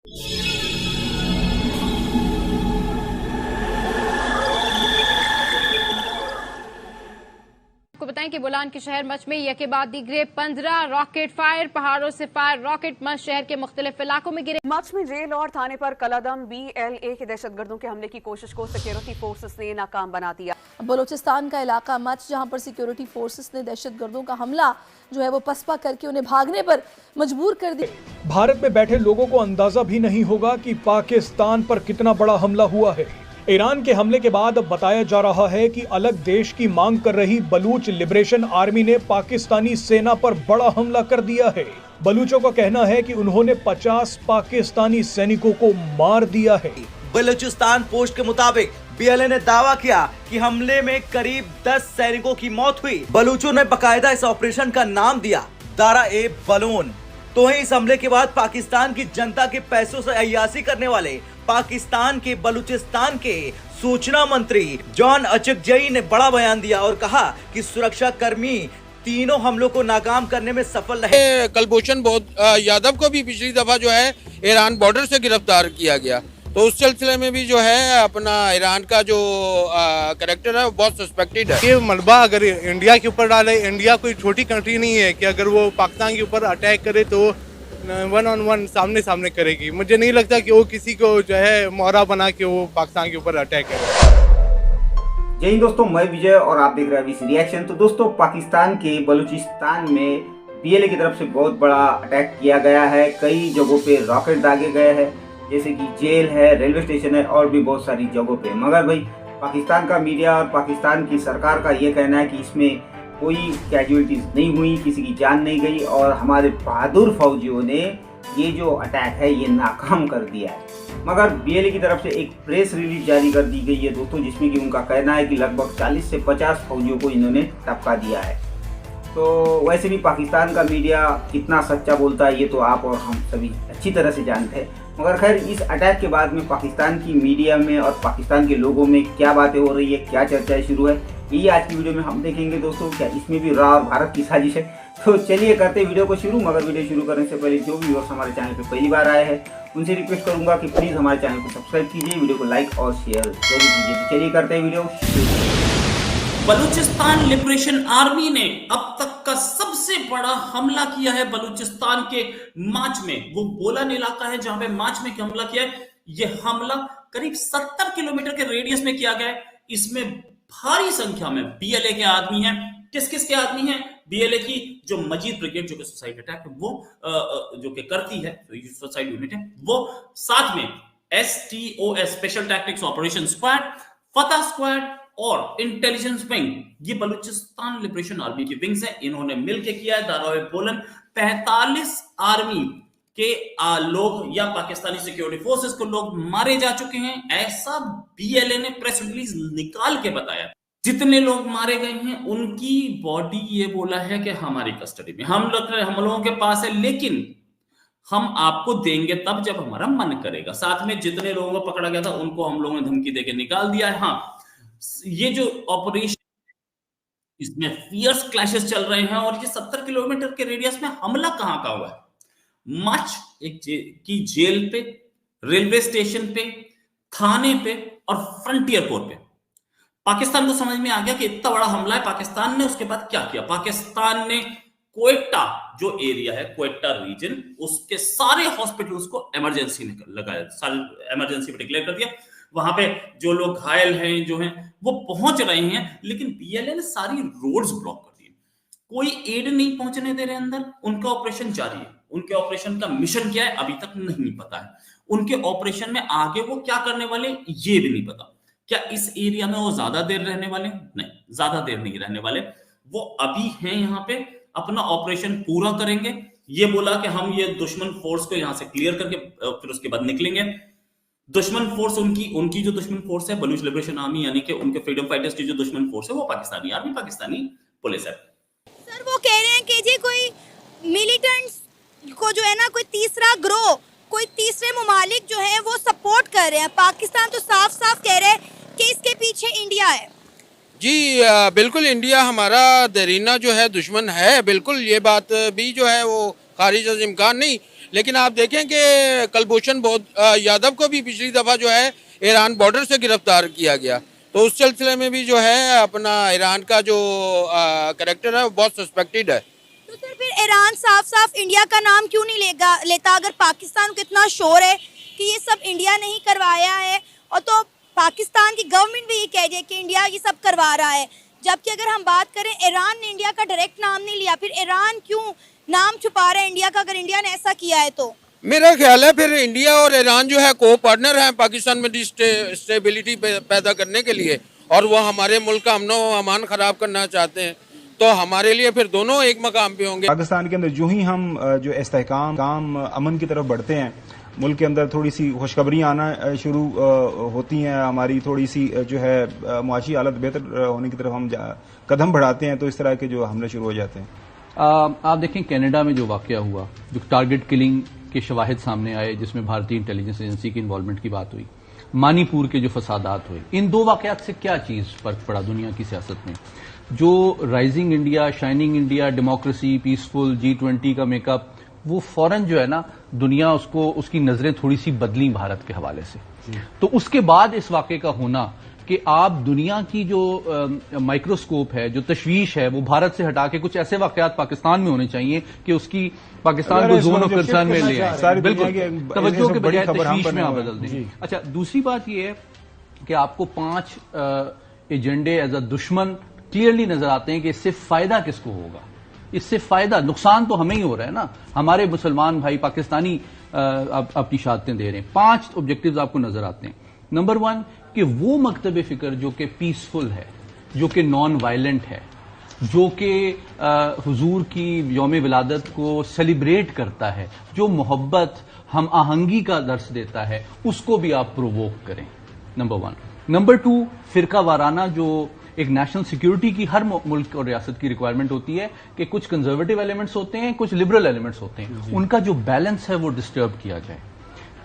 आपको बताएं कि बोलान के शहर मच में यके बाद दीगरे 15 रॉकेट फायर, पहाड़ों से फायर रॉकेट मच शहर के मुख्तलिफ इलाकों में गिरे। मच में जेल और थाने पर कलअदम BLA के दहशतगर्दों के हमले की कोशिश को सिक्योरिटी फोर्सेस ने नाकाम बना दिया। बलूचिस्तान का इलाका मच, जहां पर सिक्योरिटी फोर्सेस ने दहशतगर्दों का हमला जो है वो पसपा करके उन्हें भागने पर मजबूर कर दिया। भारत में बैठे लोगों को अंदाजा भी नहीं होगा कि पाकिस्तान पर कितना बड़ा हमला हुआ है। ईरान के हमले के बाद अब बताया जा रहा है कि अलग देश की मांग कर रही बलूच लिबरेशन आर्मी ने पाकिस्तानी सेना पर बड़ा हमला कर दिया है। बलूचों का कहना है कि उन्होंने 50 पाकिस्तानी सैनिकों को मार दिया है। बलूचिस्तान पोस्ट के मुताबिक BLA ने दावा किया कि हमले में करीब 10 सैनिकों की मौत हुई। बलूचों ने बकायदा इस ऑपरेशन का नाम दिया दारा-ए-बलून। तो वहीं इस हमले के बाद पाकिस्तान की जनता के पैसों से अय्याशी करने वाले पाकिस्तान के बलूचिस्तान के सूचना मंत्री जॉन अचकजई ने बड़ा बयान दिया और कहा कि सुरक्षा कर्मी तीनों हमलों को नाकाम करने में सफल रहे। कुलभूषण यादव को भी पिछली दफा जो है ईरान बॉर्डर से गिरफ्तार किया गया, तो उस सिलसिले में भी जो है अपना ईरान का जो कैरेक्टर है वो बहुत सस्पेक्टेड है। ये मलबा अगर इंडिया के ऊपर डाले, इंडिया कोई छोटी कंट्री नहीं है कि अगर वो पाकिस्तान के ऊपर अटैक करे तो 1-on-1 सामने सामने करेगी। मुझे नहीं लगता कि वो किसी को जो है मोहरा बना के वो पाकिस्तान के ऊपर अटैक करे। जय हिंद दोस्तों, मैं विजय और आप देख रहे हैं VC रिएक्शन। तो दोस्तों, पाकिस्तान के बलूचिस्तान में BLA की तरफ से बहुत बड़ा अटैक किया गया है। कई जगहों पे रॉकेट दागे गए हैं, जैसे कि जेल है, रेलवे स्टेशन है और भी बहुत सारी जगहों पे। मगर भाई पाकिस्तान का मीडिया और पाकिस्तान की सरकार का ये कहना है कि इसमें कोई कैजुअलिटीज नहीं हुई, किसी की जान नहीं गई और हमारे बहादुर फौजियों ने ये जो अटैक है ये नाकाम कर दिया है। मगर BLA की तरफ से एक प्रेस रिलीज जारी कर दी गई है दोस्तों, जिसमें कि उनका कहना है कि लगभग 40 से 50 फौजियों को इन्होंने टपका दिया है। तो वैसे भी पाकिस्तान का मीडिया कितना सच्चा बोलता है ये तो आप और हम सभी अच्छी तरह से जानते हैं। मगर खैर, इस अटैक के बाद में पाकिस्तान की मीडिया में और पाकिस्तान के लोगों में क्या बातें हो रही है, क्या चर्चाएं शुरू है, यही आज की वीडियो में हम देखेंगे दोस्तों। क्या इसमें भी राह और भारत की साजिश है? तो चलिए करते वीडियो को शुरू। मगर वीडियो शुरू करने से पहले जो व्यूअर्स हमारे चैनल पे पहली बार आए हैं उनसे रिक्वेस्ट करूंगा कि प्लीज़ हमारे चैनल को सब्सक्राइब कीजिए, वीडियो को लाइक और शेयर जरूर कीजिए। तो चलिए करते हैं वीडियो शुरू। बलूचिस्तान लिबरेशन आर्मी ने अब तक का सबसे बड़ा हमला किया है बलूचिस्तान के माच में। वो बोलान इलाका है जहां पे माच में हमला किया है। ये हमला करीब 70 किलोमीटर के रेडियस में किया गया है। इसमें भारी संख्या में BLA के आदमी हैं। किस किस के आदमी हैं? BLA की जो मजीद ब्रिगेड जो कि सुसाइड अटैक है वो जो कि करती है, तो ये सुसाइड यूनिट है वो, साथ में STOS special tactics operation squad, फतह स्क्वाड और इंटेलिजेंस विंग, ये बलूचिस्तान लिबरेशन आर्मी की विंग्स हैं। इन्होंने मिलकर किया है दारा-ए-बोलन। 45 आर्मी के लोग या पाकिस्तानी सिक्योरिटी फोर्सेस को लोग मारे जा चुके हैं, ऐसा BLA ने प्रेस रिलीज निकाल के बताया। जितने लोग मारे गए हैं उनकी बॉडी ये बोला है कि हमारी कस्टडी में, हम लोगों के पास है, लेकिन हम आपको देंगे तब जब हमारा मन करेगा। साथ में जितने लोगों को पकड़ा गया था उनको हम लोगों ने धमकी देके निकाल दिया है। हाँ, ये जो ऑपरेशन, इसमें फियर्स क्लैशेस चल रहे हैं और ये 70 किलोमीटर के रेडियस में हमला कहां का हुआ है? मच की जेल पे, रेलवे स्टेशन पे, थाने पे और फ्रंटियर कोर पे। पाकिस्तान को समझ में आ गया कि इतना बड़ा हमला है। पाकिस्तान ने उसके बाद क्या किया? पाकिस्तान ने क्वेटा जो एरिया है, क्वेटा रीजन, उसके सारे हॉस्पिटल्स को इमरजेंसी में लगाया, इमरजेंसी में डिक्लेयर कर दिया। वहां पे जो लोग घायल हैं जो हैं वो पहुंच रहे हैं, लेकिन BLA ने सारी रोड्स ब्लॉक कर दिए। कोई एड नहीं पहुंचने दे रहे अंदर। उनका ऑपरेशन जारी है। उनके ऑपरेशन का मिशन क्या है अभी तक नहीं पता है। उनके ऑपरेशन में आगे वो क्या करने वाले ये भी नहीं पता। क्या इस एरिया में वो ज्यादा देर रहने वाले? नहीं, ज्यादा देर नहीं रहने वाले। वो अभी हैं यहाँ पे, अपना ऑपरेशन पूरा करेंगे। ये बोला कि हम ये दुश्मन फोर्स को यहाँ से क्लियर करके फिर उसके बाद निकलेंगे। दुश्मन फोर्स उनकी जो दुश्मन फोर्स है बलूच लिबरेशन आर्मी, यानी कि उनके फ्रीडम फाइटर्स की जो दुश्मन फोर्स है वो पाकिस्तानी आर्मी, पाकिस्तानी पुलिस है। सर वो कह रहे हैं कि जी कोई मिलिटेंट्स को जो है ना कोई तीसरा ग्रोह, कोई तीसरे मुमालिक जो है वो सपोर्ट कर रहे हैं। पाकिस्तान तो साफ साफ कह रहे हैं कि इसके पीछे इंडिया है। जी बिल्कुल, इंडिया हमारा देरीना जो है दुश्मन है, बिल्कुल ये बात भी जो है वो खारिज इम्कान नहीं। लेकिन आप देखें कि कुलभूषण यादव को भी पिछली दफा जो है ईरान बॉर्डर से गिरफ्तार किया गया, तो उस सिलसिले में भी जो है अपना ईरान का जो कैरेक्टर है वो बहुत सस्पेक्टेड है। तो सर फिर ईरान साफ साफ इंडिया का नाम क्यों नहीं लेता अगर पाकिस्तान को इतना शोर है कि ये सब इंडिया ने ही करवाया है, और तो पाकिस्तान की गवर्नमेंट भी ये कह रही है कि इंडिया ये सब करवा रहा है, जबकि अगर हम बात करें ईरान ने इंडिया का डायरेक्ट नाम नहीं लिया, फिर ईरान क्यों नाम छुपा रहा है इंडिया का अगर इंडिया ने ऐसा किया है तो? मेरा ख्याल है फिर इंडिया और ईरान जो है को पार्टनर हैं पाकिस्तान में स्टेबिलिटी पैदा करने के लिए, और वो हमारे मुल्क का अमन व अमान खराब करना चाहते हैं, तो हमारे लिए फिर दोनों एक मकाम पे होंगे। पाकिस्तान के अंदर जो ही हम जो इस्तेहकाम अमन की तरफ बढ़ते हैं, मुल्क के अंदर थोड़ी सी खुशखबरी आना शुरू होती हैं, हमारी थोड़ी सी जो है मुआशी हालत बेहतर होने की तरफ हम कदम बढ़ाते हैं, तो इस तरह के जो हमले शुरू हो जाते हैं। आप देखें कनाडा में जो वाकया हुआ, जो टारगेट किलिंग के शवाहिद सामने आए, जिसमें भारतीय इंटेलिजेंस एजेंसी की इन्वॉल्वमेंट की बात हुई, मानीपुर के जो फसादात हुए, इन दो वाकयात से क्या चीज फर्क पड़ा दुनिया की सियासत में? जो rising India, shining India, democracy, peaceful, G20 का मेकअप, वो फौरन जो है ना दुनिया उसकी नजरें थोड़ी सी बदली भारत के हवाले से। तो उसके बाद इस वाकये का होना कि आप दुनिया की जो माइक्रोस्कोप है, जो तशवीश है, वो भारत से हटा के कुछ ऐसे वाकयात पाकिस्तान में होने चाहिए कि उसकी पाकिस्तान को जोन ऑफ कंसर्न में ले आए, बिल्कुल तवज्जो के बजाय तशवीश में आप बदल दें। अच्छा, दूसरी बात यह है कि आपको 5 एजेंडे एज अ दुश्मन क्लियरली नजर आते हैं कि इससे फायदा किसको होगा, इससे फायदा, नुकसान तो हमें ही हो रहा है ना, हमारे मुसलमान भाई पाकिस्तानी अपनी शहादतें दे रहे हैं। 5 ऑब्जेक्टिव्स आपको नजर आते हैं। नंबर 1 कि वो मकतब फिक्र जो कि पीसफुल है, जो कि नॉन वायलेंट है, जो कि हुजूर की यौम विलादत को सेलिब्रेट करता है, जो मोहब्बत हम आहंगी का दर्स देता है, उसको भी आप प्रोवोक करें, नंबर 1। नंबर 2 फिरका वाराना जो एक नेशनल सिक्योरिटी की हर मुल्क और रियासत की रिक्वायरमेंट होती है कि कुछ कंजर्वेटिव एलिमेंट्स होते हैं, कुछ लिबरल एलिमेंट्स होते हैं, उनका जो बैलेंस है वो डिस्टर्ब किया जाए।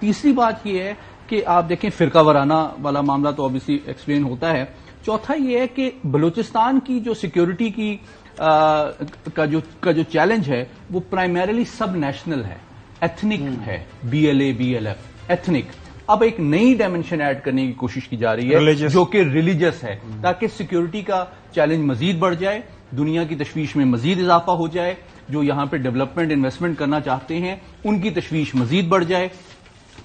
तीसरी बात यह है कि आप देखें फिरका वाराना वाला मामला तो ऑब्वियसली एक्सप्लेन होता है। चौथा यह है कि बलूचिस्तान की जो सिक्योरिटी की का जो चैलेंज है वो प्राइमरीली सब नेशनल है, एथनिक है, BLA BLF एथनिक। अब एक नई डायमेंशन ऐड करने की कोशिश की जा रही है जो कि रिलीजियस है, ताकि सिक्योरिटी का चैलेंज मजीद बढ़ जाए, दुनिया की तशवीश में मजीद इजाफा हो जाए, जो यहां पे डेवलपमेंट इन्वेस्टमेंट करना चाहते हैं उनकी तशवीश मजीद बढ़ जाए,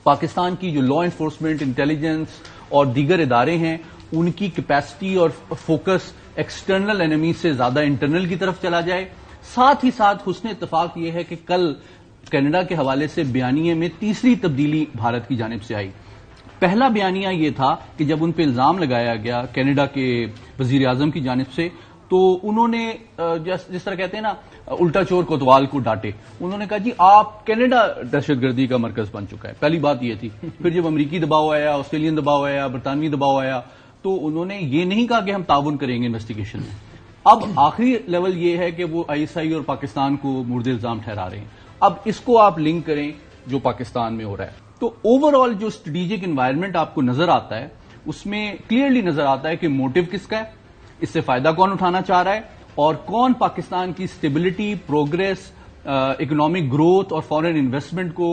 पाकिस्तान की जो लॉ एनफोर्समेंट, इंटेलिजेंस और दीगर इदारे हैं उनकी कैपेसिटी और फोकस एक्सटर्नल एनिमी से ज्यादा इंटरनल की तरफ चला जाए। साथ ही साथ हुस्न इत्तेफाक यह है कि कल कनाडा के हवाले से बयानिए में तीसरी तब्दीली भारत की जानिब से आई। पहला बयानिया यह था कि जब उन पर इल्जाम लगाया गया कनाडा के वजीर आजम की जानिब से, तो उन्होंने जिस तरह कहते हैं ना उल्टा चोर कोतवाल को डांटे, उन्होंने कहा जी आप कनाडा दहशतगर्दी का मरकज बन चुका है। पहली बात यह थी। फिर जब अमरीकी दबाव आया, ऑस्ट्रेलियन दबाव आया, बरतानवी दबाव आया, तो उन्होंने ये नहीं कहा कि हम ताउन करेंगे इन्वेस्टिगेशन में। अब आखिरी लेवल यह है कि वो ISI और पाकिस्तान को मुर्द इल्जाम ठहरा रहे हैं। अब इसको आप लिंक करें जो पाकिस्तान में हो रहा है, तो ओवरऑल जो स्ट्रेटेजिक एनवायरनमेंट आपको नजर आता है उसमें क्लियरली नजर आता है कि मोटिव किसका है, इससे फायदा कौन उठाना चाह रहा है और कौन पाकिस्तान की स्टेबिलिटी, प्रोग्रेस, इकोनॉमिक ग्रोथ और फॉरेन इन्वेस्टमेंट को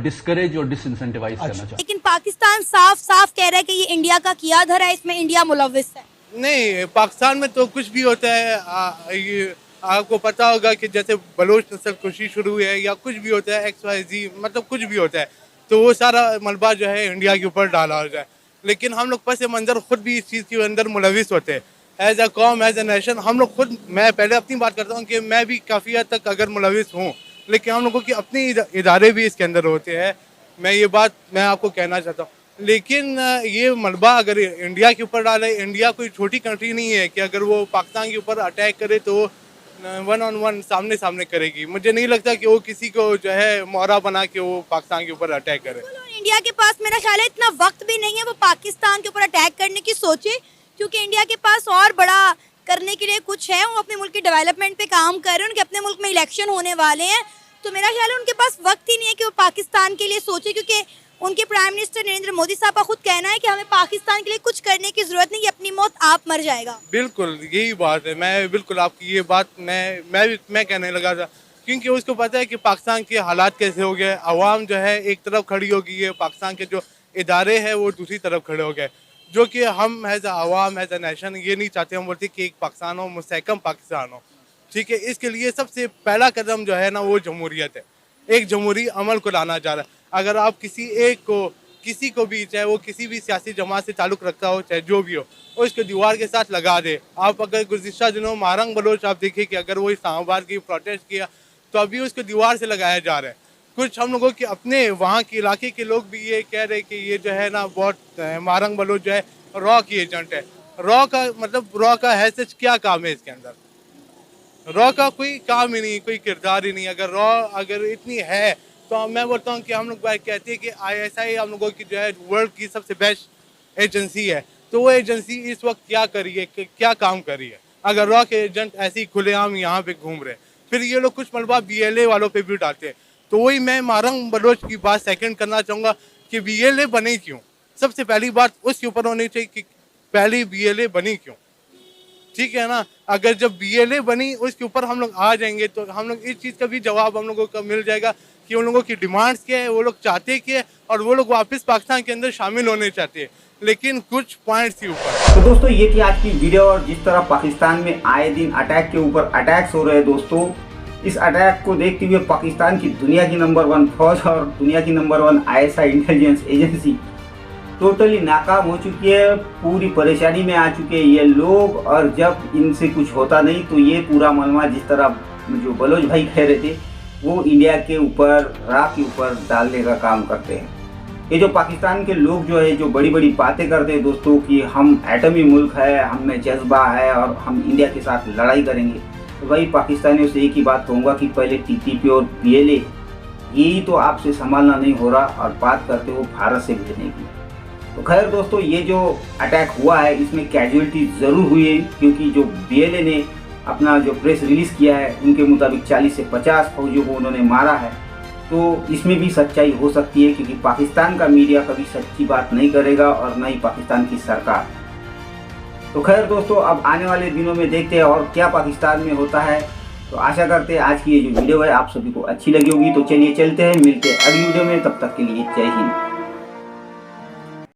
डिस्करेज और डिसइंसेंटिवाइज करना चाहता है। लेकिन पाकिस्तान साफ साफ कह रहा है कि ये इंडिया का किया धरा है, इसमें इंडिया मुलव्विस है। नहीं, पाकिस्तान में तो कुछ भी होता है। ये आपको पता होगा कि जैसे बलोच नस्ल कुशी शुरू हुई है या कुछ भी होता है XYZ, मतलब कुछ भी होता है तो वो सारा मलबा जो है इंडिया के ऊपर डाला हो जाए। लेकिन हम लोग पस मंजर खुद भी इस चीज़ के अंदर मुलविस होते हैं। एज अ कॉम, एज अ नेशन हम लोग खुद, मैं पहले अपनी बात करता हूँ कि मैं भी काफ़ी हद तक अगर मुलविस हूँ, लेकिन हम लोगों की अपने इदारे भी इसके अंदर होते हैं। ये बात मैं आपको कहना चाहता हूँ। लेकिन ये मलबा अगर इंडिया के ऊपर डाले, इंडिया कोई छोटी कंट्री नहीं है कि अगर वो पाकिस्तान के ऊपर अटैक करे तो 1-on-1 सामने सामने करेगी। मुझे नहीं लगता कि वो किसी को जो है मोहरा बना के वो पाकिस्तान के ऊपर अटैक करे। इंडिया के पास मेरा ख्याल है इतना वक्त भी नहीं है वो पाकिस्तान के ऊपर अटैक करने की सोचे, क्योंकि इंडिया के पास और बड़ा करने के लिए कुछ है। वो अपने मुल्क की डेवलपमेंट पे काम कर रहे हैं, उनके अपने मुल्क में इलेक्शन होने वाले हैं, तो मेरा ख्याल है उनके पास वक्त ही नहीं है कि वो पाकिस्तान के लिए सोचे, क्योंकि उनके प्राइम मिनिस्टर नरेंद्र मोदी साहब का खुद कहना है कि हमें पाकिस्तान के लिए कुछ करने की जरूरत नहीं, कि अपनी मौत आप मर जाएगा। बिल्कुल यही बात है। मैं बिल्कुल आपकी ये बात मैं कहने लगा था क्योंकि उसको पता है कि पाकिस्तान के हालात कैसे हो गए, अवाम जो है एक तरफ खड़ी हो गई है, पाकिस्तान के जो इदारे हैं वो दूसरी तरफ खड़े हो गए, जो कि हम as Awam as a nation ये नहीं चाहते। हम बोलते कि एक पाकिस्तान हो, मुस्तहकम पाकिस्तान हो, ठीक है। इसके लिए सबसे पहला कदम जो है ना वो जमहूरियत है, एक जमहूरी अमल को लाना जा रहा है। अगर आप किसी को भी, चाहे वो किसी भी सियासी जमात से ताल्लुक़ रखता हो, चाहे जो भी हो, उसको दीवार के साथ लगा दे। आप अगर गुज़िश्ता दिनों मारंग बलोच आप देखिए कि अगर वो इस्लामाबाद की प्रोटेस्ट किया तो अभी उसको दीवार से लगाया जा रहा है। कुछ हम लोगों के अपने वहाँ के इलाके के लोग भी ये कह रहे हैं कि ये जो है ना बहुत मारंग बलोच जो है रॉ की एजेंट है। रॉ का मतलब रॉ का है सच क्या काम है इसके अंदर? रॉ का कोई काम ही नहीं, कोई किरदार ही नहीं। अगर रॉ अगर इतनी है तो मैं बोलता हूँ कि हम लोग कहते हैं कि ISI हम लोगों की जो है वर्ल्ड की सबसे बेस्ट एजेंसी है, तो वो एजेंसी इस वक्त क्या करी है, क्या काम करी है? अगर रॉ के एजेंट ऐसे ही खुलेआम यहाँ पे घूम रहे, फिर ये लोग कुछ मलबा BLA वालों पे भी डालते हैं। तो वही मैं मारंग बलोच की बात सेकंड करना चाहूँगा कि BLA बनी क्यों? सबसे पहली बात उसके ऊपर होनी चाहिए कि पहली BLA बनी क्यों, ठीक है ना। अगर जब BLA बनी उसके ऊपर हम लोग आ जाएंगे तो हम लोग इस चीज़ का भी जवाब हम लोगों को मिल जाएगा कि उन लोगों की डिमांड्स क्या है, वो लोग चाहते क्या है, और वो लोग वापस पाकिस्तान के अंदर शामिल होने चाहते हैं, लेकिन कुछ पॉइंट्स के ऊपर। तो दोस्तों ये थी आज की वीडियो, और जिस तरह पाकिस्तान में आए दिन अटैक के ऊपर अटैक्स हो रहे हैं दोस्तों, इस अटैक को देखते हुए पाकिस्तान की दुनिया की नंबर 1 फौज और दुनिया की number 1 ISI intelligence agency totally नाकाम हो चुकी है, पूरी परेशानी में आ चुके हैं ये लोग। और जब इनसे कुछ होता नहीं तो ये पूरा मलमा जिस तरह जो बलोच भाई कह रहे थे वो इंडिया के ऊपर, राह के ऊपर डालने का काम करते हैं। ये जो पाकिस्तान के लोग जो है जो बड़ी बड़ी बातें करते हैं दोस्तों कि हम एटमी मुल्क है, हम में जज्बा है और हम इंडिया के साथ लड़ाई करेंगे, तो भाई पाकिस्तानियों से एक ही बात कहूँगा कि पहले TTP और BLA यही तो आपसे संभालना नहीं हो रहा, और बात करते हो भारत से भेजने की। तो खैर दोस्तों ये जो अटैक हुआ है इसमें कैजुअलिटी ज़रूर हुई है, क्योंकि जो BLA ने अपना जो प्रेस रिलीज़ किया है उनके मुताबिक 40 से 50 फौजियों को उन्होंने मारा है। तो इसमें भी सच्चाई हो सकती है, क्योंकि पाकिस्तान का मीडिया कभी सच्ची बात नहीं करेगा और न ही पाकिस्तान की सरकार। तो खैर दोस्तों अब आने वाले दिनों में देखते हैं और क्या पाकिस्तान में होता है। तो आशा करते हैं आज की ये जो वीडियो है आप सभी को अच्छी लगी होगी। तो चलिए चलते हैं, मिलते हैं अगली वीडियो में, तब तक के लिए जय हिंद।